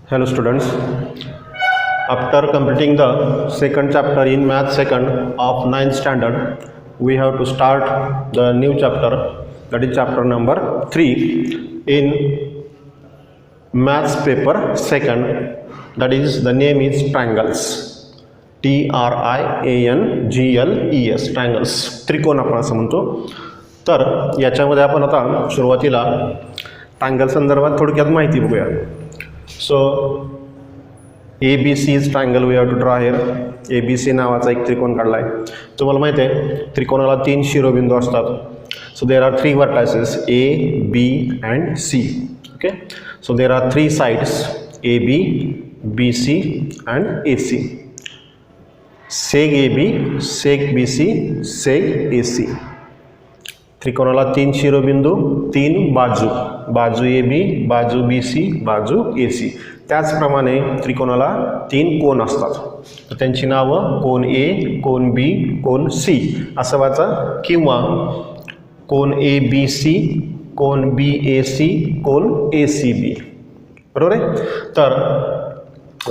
Hello students, after completing the second chapter in math second of 9th standard, we have to start the new chapter, that is chapter number 3 in maths paper second, that is the name is triangles. TRIANGLES triangles, त्रिकोण आपण असं म्हणतो. तर याच्यामध्ये आपण आता सुरुवातीला triangle संदर्भात थोडक्यात माहिती बघूया. So ABC is triangle we have to draw here. ABC नावाचा एक त्रिकोण काढला आहे. तुम्हाला माहिती आहे त्रिकोणाला 3 शिरोबिंदू असतात. So there are 3 vertices A, B and C. Okay, so there are 3 sides AB, BC and AC. सेग AB, सेग BC, सेग AC. त्रिकोणाला 3 शिरोबिंदू, 3 बाजू, बाजू AB, बाजू BC, बाजू AC. त्याचप्रमाणे त्रिकोणाला 3 कोन असतात. तर त्यांची नावं कोन A, cone B, cone C असं वाचा, किंवा कोन ABC, कोन BAC, कोन ACB. बरोबर आहे. तर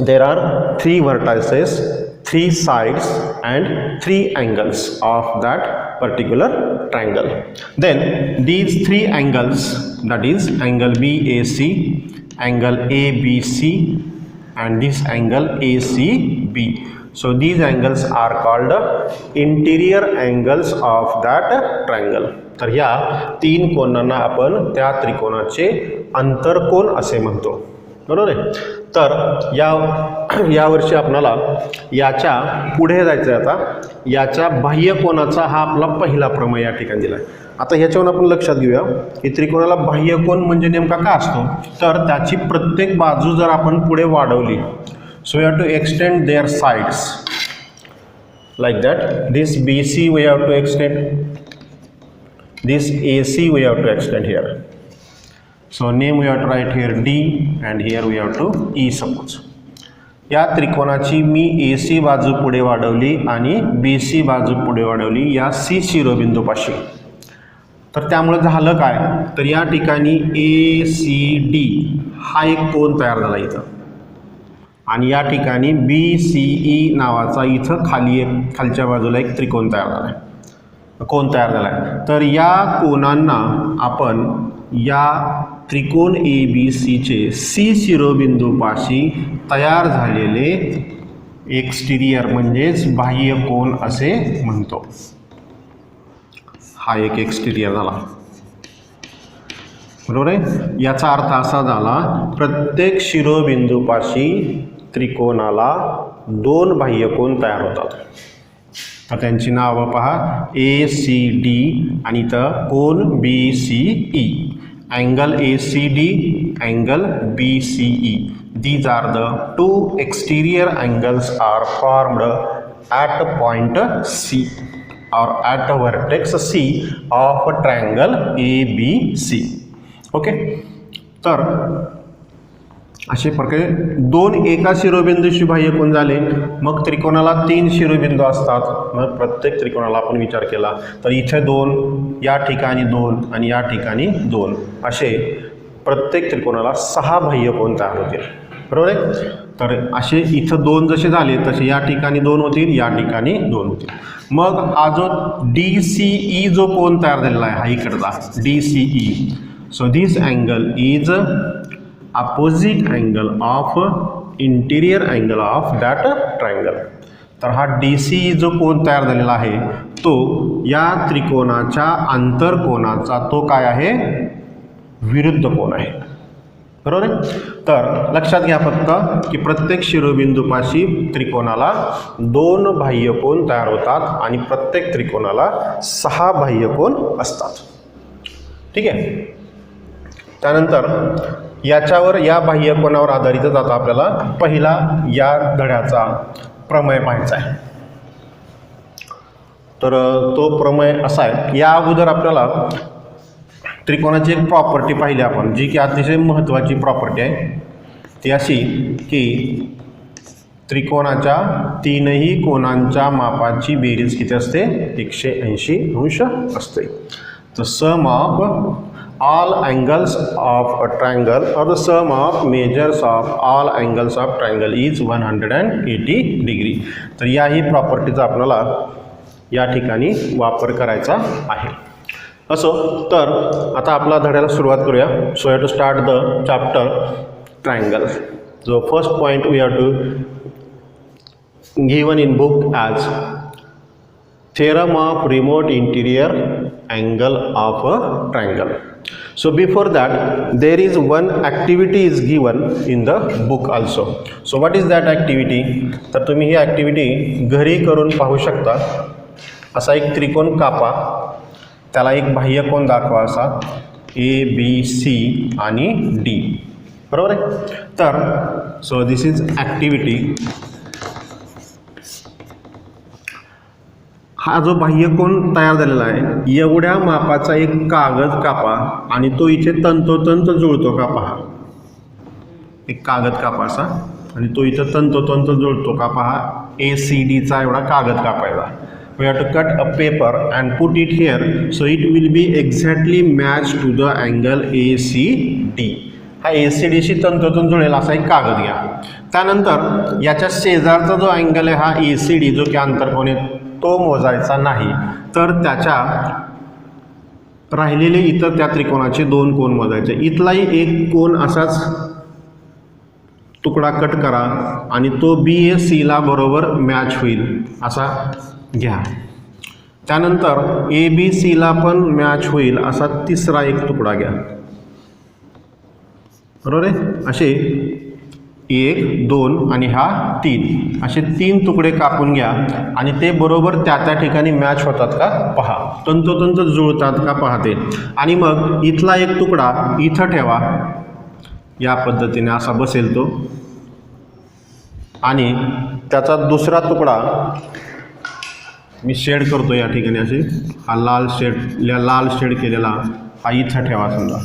there are 3 vertices, 3 sides and 3 angles of that particular triangle. Then these 3 angles, that is angle BAC, angle ABC and this angle ACB. So these angles are called interior angles of that triangle. तर ह्या 3 कोनांना आपण त्या त्रिकोणाचे अंतरकोन असे म्हणतो. बरोबर आहे. तर यावर्षी आपल्याला याच्या पुढे जायचं आहे. आता याच्या बाह्य कोनाचा हा आपला पहिला प्रमेय या ठिकाणी दिला आहे. आता ह्याच्यावरून आपण लक्षात घेऊया की त्रिकोणाला बाह्य कोन म्हणजे नेमका काय असतो. तर त्याची प्रत्येक बाजू जर आपण पुढे वाढवली, so we have to extend their sides like that. This BC we have to extend, this AC we have to extend here. So name we have to write here D and here we have to E suppose. या त्रिकोणाची मी AC बाजू पुढे वाढवली आणि BC बाजू पुढे वाढवली या C शिरोबिंदूपाशी. तर त्यामुळे झालं काय, तर या ठिकाणी ACD हा एक कोन तयार झाला इथं, आणि या ठिकाणी BCE नावाचा इथं खालच्या बाजूला एक त्रिकोण तयार झाला आहे, कोन तयार झाला आहे. तर या कोनांना आपण या त्रिकोण ABCचे C शिरोबिंदूपाशी तयार झालेले एक्सटिरियर म्हणजेच बाह्य कोन असे म्हणतो. हा एक एक्सटिरियर झाला. बरोबर आहे. याचा अर्थ असा झाला, प्रत्येक शिरोबिंदूपाशी त्रिकोणाला 2 बाह्य कोन तयार होतात. तर त्यांची नावं पहा, ACD आणि इथं कोन BCE. Angle ACD, angle BCE. These are the 2 exterior angles are formed at point C or at vertex C of triangle ABC. Okay. तर अशा प्रकारे 2 एका शिरोबिंदूशी बाह्य कोन झाले. मग त्रिकोणाला 3 शिरोबिंदू असतात. मग प्रत्येक त्रिकोणाला आपण विचार केला तर इथे 2, या ठिकाणी 2 आणि या ठिकाणी 2 असे प्रत्येक त्रिकोणाला 6 बाह्य कोन तयार होतील. बरोबर आहे. तर असे इथं 2 जसे झाले तसे या ठिकाणी 2 होतील, या ठिकाणी 2 होतील. मग हा जो DCE जो कोन तयार झालेला आहे हा इकडचा DCE. So this angle is opposite angle of interior angle of that triangle. तर हा DCE जो कोन तयार झालेला आहे तो या त्रिकोणाच्या आंतरकोनाचा तो काय आहे, विरुद्ध कोन आहे. बरोबर आहे. तर लक्षात घ्या फक्त की प्रत्येक शिरोबिंदूपाशी त्रिकोणाला 2 बाह्य कोन तयार होतात आणि प्रत्येक त्रिकोणाला 6 बाह्य कोन असतात. ठीक आहे. त्यानंतर याच्यावर या बाह्य कोनावर आधारितच आता आपल्याला पहिला या धड्याचा प्रमेय पाहायचा आहे. तर तो प्रमेय असा आहे, या अगोदर आपल्याला त्रिकोणाची एक प्रॉपर्टी पाहिली आपण, जी की अतिशय महत्त्वाची प्रॉपर्टी आहे. ती अशी की त्रिकोणाच्या 3ही कोनांच्या मापाची बेरीज किती असते, 180 अंश असते. तर सम of all angles of a triangle or the sum of measures of all angles of triangle is 180 degree. तर याही प्रॉपर्टीचा आपल्याला या ठिकाणी वापर करायचा आहे. असो, तर आता आपला धड्याला सुरुवात करूया. So have to start the chapter triangle. जो first point we have to given in book as theorem of remote interior angle of a triangle. So before that there is one activity is given in the book also. So what is that activity? तर तुम्ही ही activity घरी करून पाहू शकता. असा एक त्रिकोण कापा, त्याला एक बाह्यकोन दाखवा असा ABC आणि D, बरोबर आहे. तर सो दिस इज ॲक्टिव्हिटी. हा जो बाह्यकोन तयार झालेला आहे एवढ्या मापाचा एक कागद कापा आणि तो इथे तंतोतंत जुळतो का पहा. एक कागद कापा असा आणि तो इथे तंतोतंत जुळतो का पहा. ACDचा एवढा कागद कापायचा. We have to cut a paper and put it here so it will be exactly match to the angle ACD. हा ACDशी तंतोतंत जुळेल असा एक कागद घ्या. त्यानंतर याच्या शेजारचा जो अँगल आहे हा ACD जो की आंतरकोन आहे तो मोजायचा नाही. तर त्याच्या राहिलेले इतर त्या त्रिकोणाचे दोन कोन मोजायचे. इथलाही एक कोन असाच तुकडा कट करा आणि तो BACला बरोबर मॅच होईल असा घ्या. त्यानंतर ABCला पण मॅच होईल असा तिसरा एक तुकडा घ्या, बरोबर आहे. असे 1 2 आणि हा 3 असे 3 तुकडे कापून घ्या आणि ते बरोबर त्या ठिकाणी मॅच होतात का पहा. तंतोतंत जुळतात का पाहते. आणि मग इथला एक तुकडा इथं ठेवा. या पद्धतीने असा बसेल तो. आणि त्याचा दुसरा तुकडा मी शेड करतो या ठिकाणी असे. हा लाल शेड केलेला हा इथं ठेवा समजा.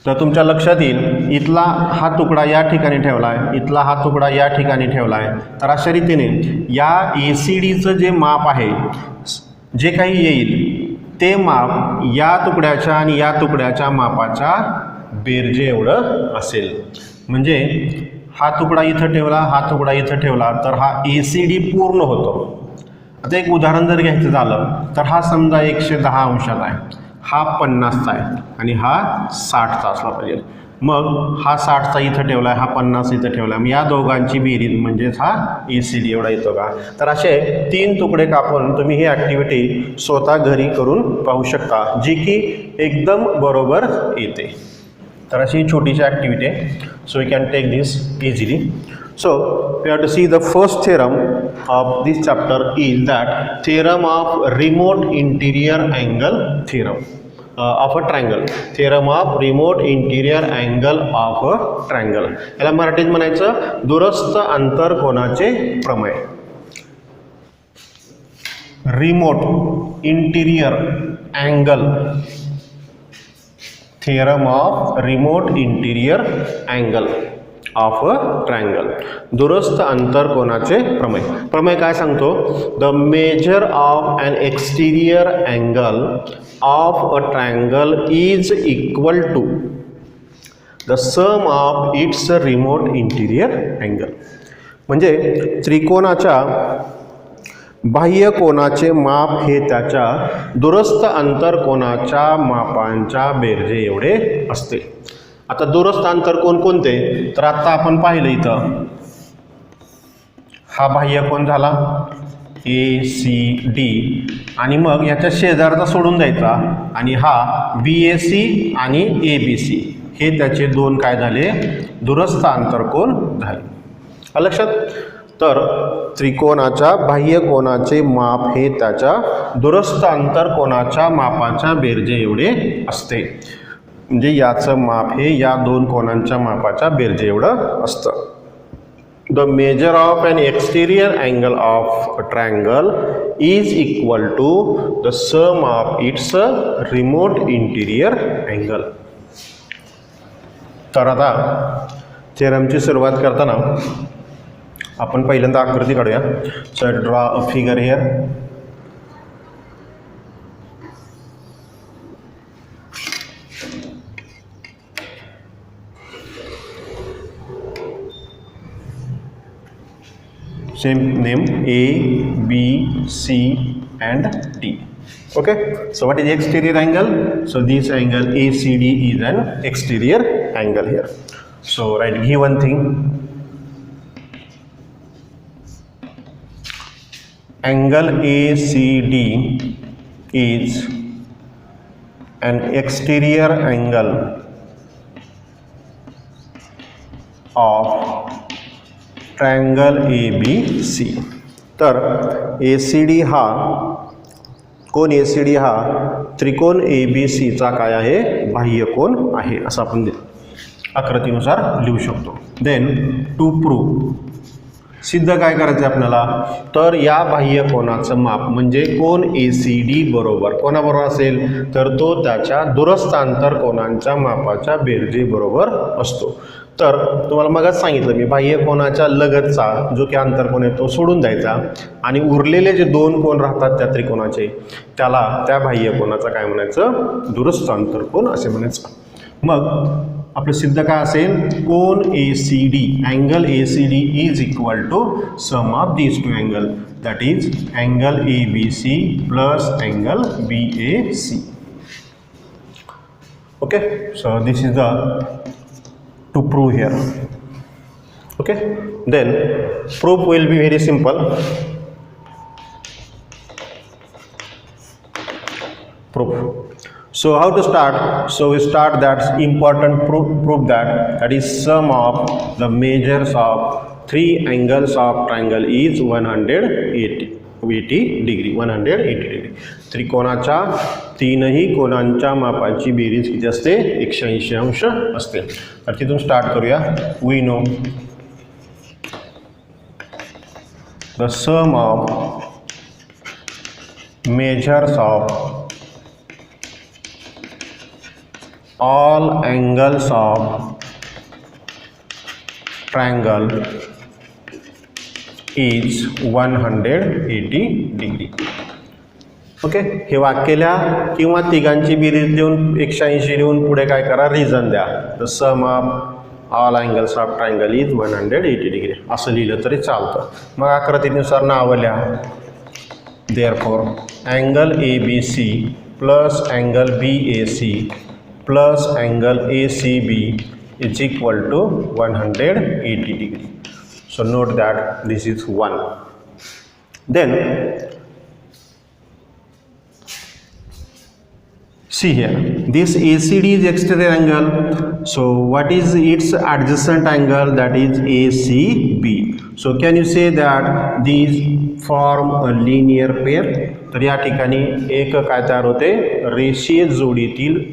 तर तुमच्या लक्षात येईल इथला हा तुकडा या ठिकाणी ठेवला आहे, इथला हा तुकडा या ठिकाणी ठेवला आहे. तर अशा रीतीने या ACDचं जे माप आहे जे काही येईल ते माप या तुकड्याच्या आणि या तुकड्याच्या मापाच्या बेरजे एवढं असेल. म्हणजे हा तुकडा इथं ठेवला, हा तुकडा इथं ठेवला तर हा ACD पूर्ण होतो. आता एक उदाहरण जर घ्यायचं झालं तर हा समजा 110 अंशाचा आहे, हा 50चा आहे आणि हा 60चा असला पाहिजे. मग हा 60चा इथं ठेवला आहे, हा 50 इथं ठेवला आहे. मग या दोघांची बेरीज म्हणजेच हा ACD एवढा येतो का. तर असे 3 तुकडे कापून तुम्ही ही ॲक्टिव्हिटी स्वतः घरी करून पाहू शकता जी की एकदम बरोबर येते. तर अशी छोटीशी ॲक्टिव्हिटी आहे. So you can take this easily. So we have to see the first theorem of this chapter is that theorem of remote interior angle theorem of a triangle. Theorem of remote interior angle of a triangle. याला मराठीत म्हणायचं दूरस्थ अंतरकोनाचे प्रमेय. Remote interior angle theorem of remote interior angle of a triangle. दूरस्थ अंतरकोनाचे प्रमेय. प्रमेय काय सांगतो. The measure of an exterior angle of a triangle is equal to the sum of its remote interior angle. म्हणजे त्रिकोणाच्या बाह्य कोनाचे माप हे त्याच्या दूरस्थ अंतरकोनाच्या मापांच्या बेरजे एवढे असते. आता दूरस्थ अंतरकोन कोणते. तर आता आपण पाहिलं इथं हा बाह्यकोन झाला ACD आणि मग याच्या शेजारचा सोडून द्यायचा आणि हा BAC आणि ABC हे त्याचे दोन काय झाले दूरस्थ अंतरकोन झाले. लक्षात. तर त्रिकोणाच्या बाह्यकोनाचे माप हे त्याच्या दूरस्थ अंतरकोनाच्या मापाच्या बेरजे एवढे असते. म्हणजे याचं माप हे या दोन कोणांच्या मापाच्या बेरजे एवढं असतं. The measure of an exterior angle of a triangle is equal to the sum of its remote interior angle. तर आता थेरमची सुरुवात करताना आपण पहिल्यांदा आकृती काढूया. So draw a figure here. same name A, B, C and D. Okay, so what is the exterior angle? So this angle ACD is an exterior angle here. So write given thing, angle ACD is an exterior angle of triangle ABC. तर ACD हा कोण ACD हा त्रिकोण ABC चा काय आहे, बाह्य कोण आहे असं आपण आकृतीनुसार लिहू शकतो. देन टू प्रूव्ह, सिद्ध काय करायचं आपल्याला, तर या बाह्य कोणाचं माप म्हणजे कोण ACD बरोबर कोणाबरोबर असेल, तर तो त्याच्या दूरस्थ आंतर कोनांच्या मापाच्या बेरजेबरोबर असतो. तर तुम्हाला मगच सांगितलं मी, बाह्य कोनाच्या लगतचा जो की आंतरकोन आहे तो सोडून द्यायचा आणि उरलेले जे दोन कोन राहतात त्या त्रिकोणाचे त्याला त्या बाह्य कोनाचा काय म्हणायचं, दूरस्थ आंतरकोन असे म्हणायचं. मग आपलं सिद्ध काय असेल, कोन ACD, angle ACD is equal to sum of these two angle, that is angle ABC plus angle BAC. Okay, so this is the to prove here. Okay, then proof will be very simple. Proof. So how to start? So we start that important proof that is sum of the measures of three angles of triangle is 180 degree. 180 degree. त्रिकोणाच्या तीनही कोणांच्या मापाची बेरीज किती असते, 180 अंश असते. तर तिथून start करूया. We know the sum of measures of all angles of triangle is 180 degree. Okay, हे वाक्याला किंवा तिघांची बेरीज देऊन 180 लिहून पुढे काय करा, रिझन द्या. The sum of all angles of triangle is 180 degree असं लिहिलं तरी चालतं. मग आकृतीनुसार नावं लिहा. Therefore angle ABC plus angle BAC plus angle ACB is equal to 180 degree. So note that this is 1. Then see here, this ACD is exterior angle. So what is its adjacent angle, that is ACB. So can you say that these form a linear pair? तर या ठिकाणी एक काय तयार होते, रेषीय जोडीतील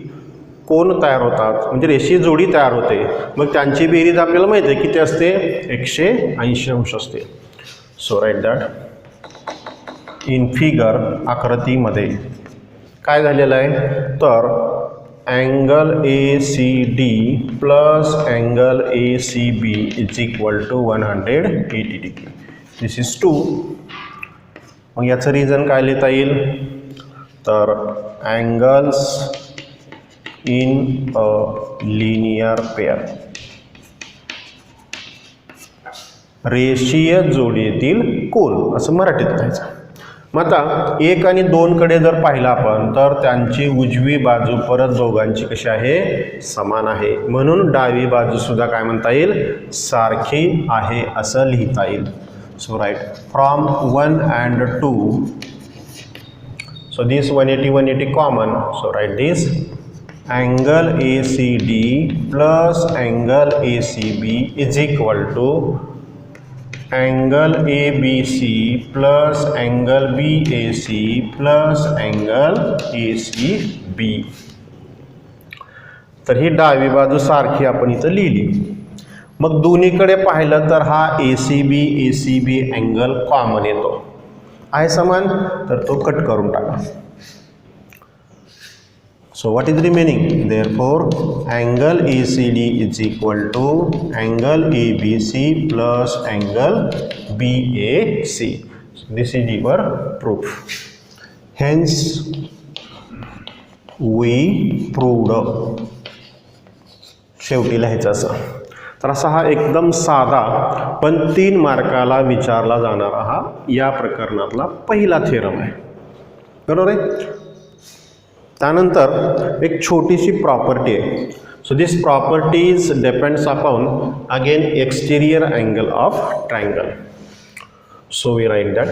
कोण तयार होतात, म्हणजे रेषीय जोडी तयार होते. मग त्यांची बेरीज आपल्याला माहिती आहे किती असते, 180 अंश असते. So write that in figure, आकृतीमध्ये काय झालेलं आहे, तर angle ACD plus angle ACB is equal to 180 degree. This is 2. मग याचं रिझन काय लिहिता येईल, तर angles in a linear pair, रेषीय जोडीतील कोन असं मराठीत लिहायचं. मग आता 1 आणि 2 कडे जर पाहिलं आपण तर त्यांची उजवी बाजू परत दोघांची कशी आहे, समान आहे. म्हणून डावी बाजू सुद्धा काय म्हणता येईल, सारखी आहे असं लिहिता येईल. So write from 1 and 2, so this 180 common. So write this angle ACD plus angle ACB is equal to angle ABC plus angle BAC plus angle ACB. तर ही डावी बाजू सारखी आपण इथं लिहिली. मग दोन्हीकडे पाहिलं तर हा ACB अँगल कॉमन येतो, आहे समान, तर तो कट करून टाका. So what is remaining? Therefore, angle ACD is equal to angle ABC plus angle BAC. So this is your proof. Hence, we proved. शेवटी लिहायचं असं. तर असा हा एकदम साधा पण 3 मार्काला विचारला जाणारा हा या प्रकरणातला पहिला थेरम आहे, बरोबर आहे. त्यानंतर एक छोटीशी प्रॉपर्टी आहे. So this properties depends upon again exterior angle of triangle. So we write that.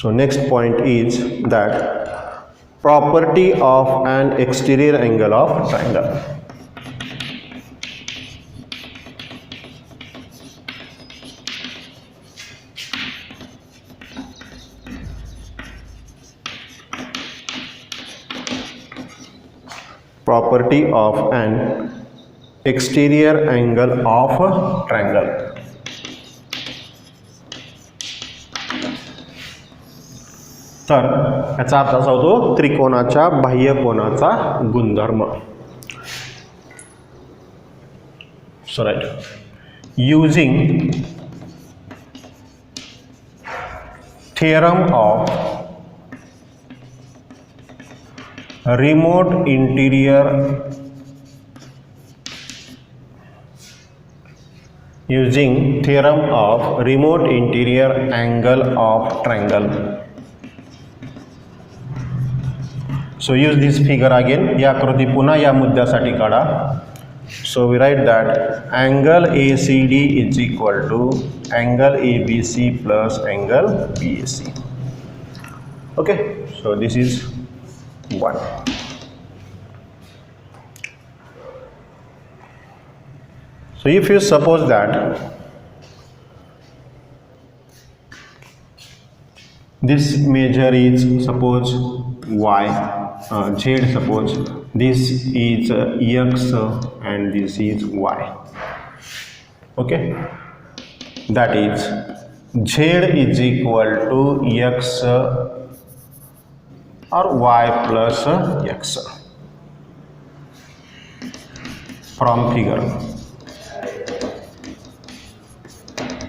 So next point is that property of an exterior angle of triangle. Property of an exterior angle of a triangle. तर याचा अर्थ असा होतो त्रिकोणाच्या बाह्य कोनाचा गुणधर्म. So write, using theorem of remote interior angle of triangle. So use this figure again. या आकृती पुन्हा या मुद्द्यासाठी काढा. So we write that angle ACD is equal to angle ABC plus angle BAC. Okay, so this is 1. So if you suppose that this measure is suppose y, z, suppose this is x and this is y. Okay, that is z is equal to x or y plus x from figure.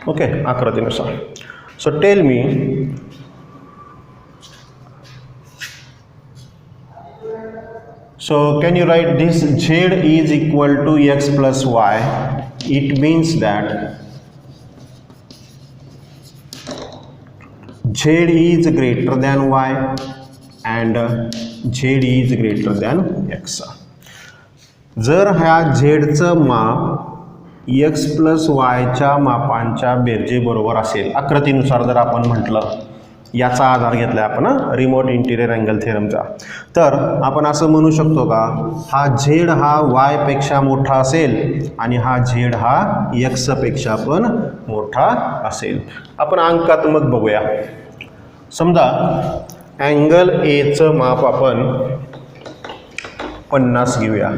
Okay, आकृतीनुसार. So tell me, so can you write this z is equal to x plus y? It means that z is greater than y and z is greater than x. जर ह्या z चं माप x plus वायच्या मापांच्या बेरजेबरोबर असेल, आकृतीनुसार जर आपण म्हटलं, याचा आधार घेतला आपण रिमोट इंटिरियर अँगल थेरमचा, तर आपण असं म्हणू शकतो का हा z हा y पेक्षा मोठा असेल आणि हा z हा x पेक्षा पण मोठा असेल. आपण अंकात्मक बघूया. समजा अँगल A चं माप आपण 50 घेऊया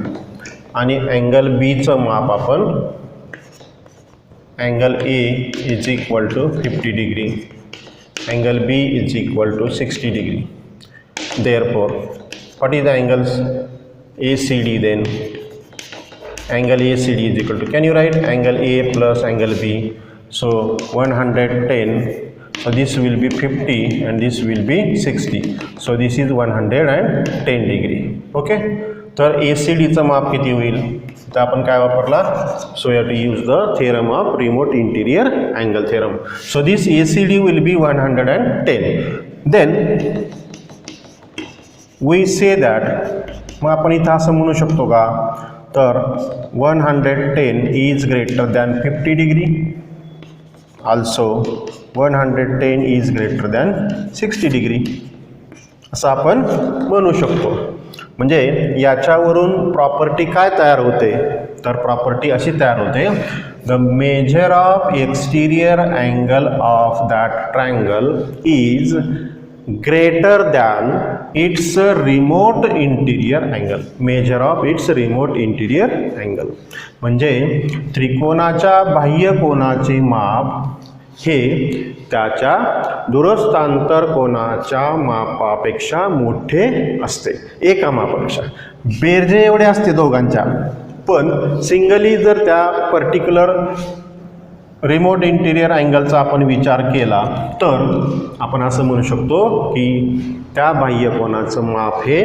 आणि अँगल B चं माप आपण angle A is equal to 50 degree, angle B is equal to 60 degree. Therefore, what is the angles ACD then? Angle ACD is equal to, can you write angle A plus angle B? So 110, so this will be 50 and this will be 60. So this is 110 degree. Okay, तर ACD चं माप किती होईल? तर आपण काय वापरला? So you have to use the theorem of remote interior angle theorem. So this ACD will be 110. Then we say that, मग आपण इथं असं म्हणू शकतो का, तर 110 is greater than 50 degree, also 110 is greater than 60 degree, असं आपण म्हणू शकतो. म्हणजे याच्यावरून प्रॉपर्टी काय तयार होते, तर प्रॉपर्टी अशी तयार होते, the measure of exterior angle of that triangle is greater than its remote interior angle. Measure of its remote interior angle म्हणजे त्रिकोणाच्या बाह्य कोनाचे माप हे त्याच्या दूरस्थांतर कोनाच्या मापापेक्षा मोठे असते, एका मापापेक्षा. बेरजे एवढे असते दोघांच्या, पण सिंगली जर त्या पर्टिक्युलर रिमोट इंटिरियर अँगलचा आपण विचार केला तर आपण असं म्हणू शकतो की त्या बाह्यकोनाचं माप हे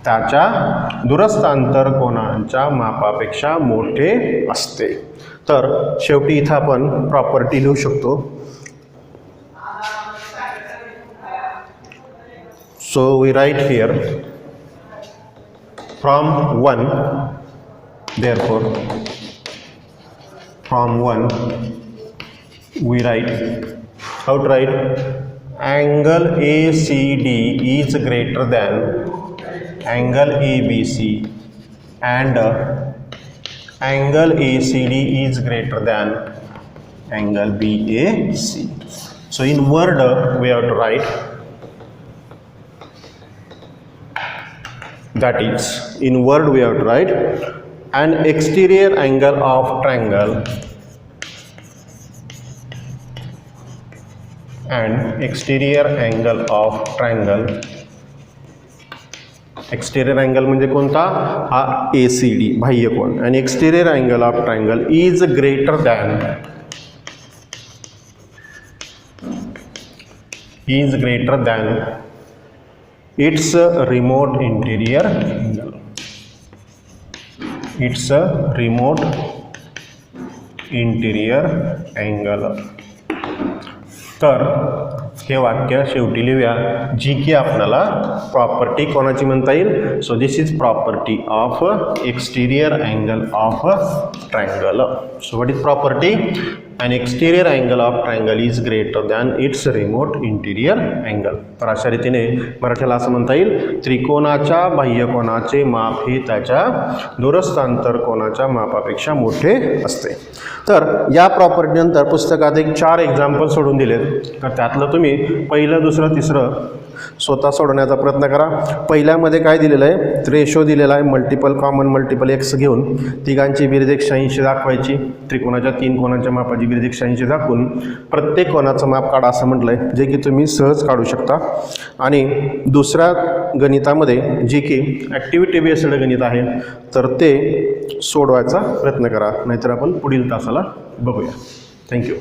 त्याच्या दूरस्थ अंतरकोनांच्या मापापेक्षा मोठे असते. तर शेवटी इथं आपण प्रॉपर्टी लिहू शकतो. So we write here from 1, therefore from 1 we write, how to write, angle ACD is greater than angle ABC and angle ACD is greater than angle BAC. So in word we have to write, that is, in word we have to write, an exterior angle of triangle and exterior angle of triangle, exterior angle म्हणजे कोणता, हा ACD बाह्यकोन, and exterior angle of triangle is greater than its remote interior angle. It's a remote interior angle. तर हे वाक्य शेवटी लिहूया, जी की आपल्याला प्रॉपर्टी कोणाची म्हणता येईल. So this is property of exterior angle of triangle. So what is property, an exterior angle of triangle is greater than its remote interior angle. तर अशा रीतीने मराठीला असं म्हणता येईल, त्रिकोणाच्या बाह्यकोनाचे माप हे त्याच्या दूरस्थ अंतरकोनाच्या मापापेक्षा मोठे असते. तर या प्रॉपर्टी नंतर पुस्तकात एक 4 एक्झाम्पल सोडून दिलेत. तर त्यातलं तुम्ही पहिलं, दुसरं, तिसरं स्वतः सोडवण्याचा प्रयत्न करा. पहिल्यामध्ये काय दिलेलं आहे, रेशो दिलेला आहे, मल्टिपल कॉमन मल्टिपल एक्स घेऊन तिघांची बेरीज 180 दाखवायची. त्रिकोणाच्या 3 कोणाच्या मापाची बेरीज 180 दाखवून प्रत्येक कोणाचं माप काढा असं म्हटलं आहे, जे की तुम्ही सहज काढू शकता. आणि दुसऱ्या गणितामध्ये जे की ॲक्टिव्हिटी बेस्ड गणित आहे, तर ते सोडवायचा प्रयत्न करा, नाहीतर आपण पुढील तासाला बघूया. थँक्यू.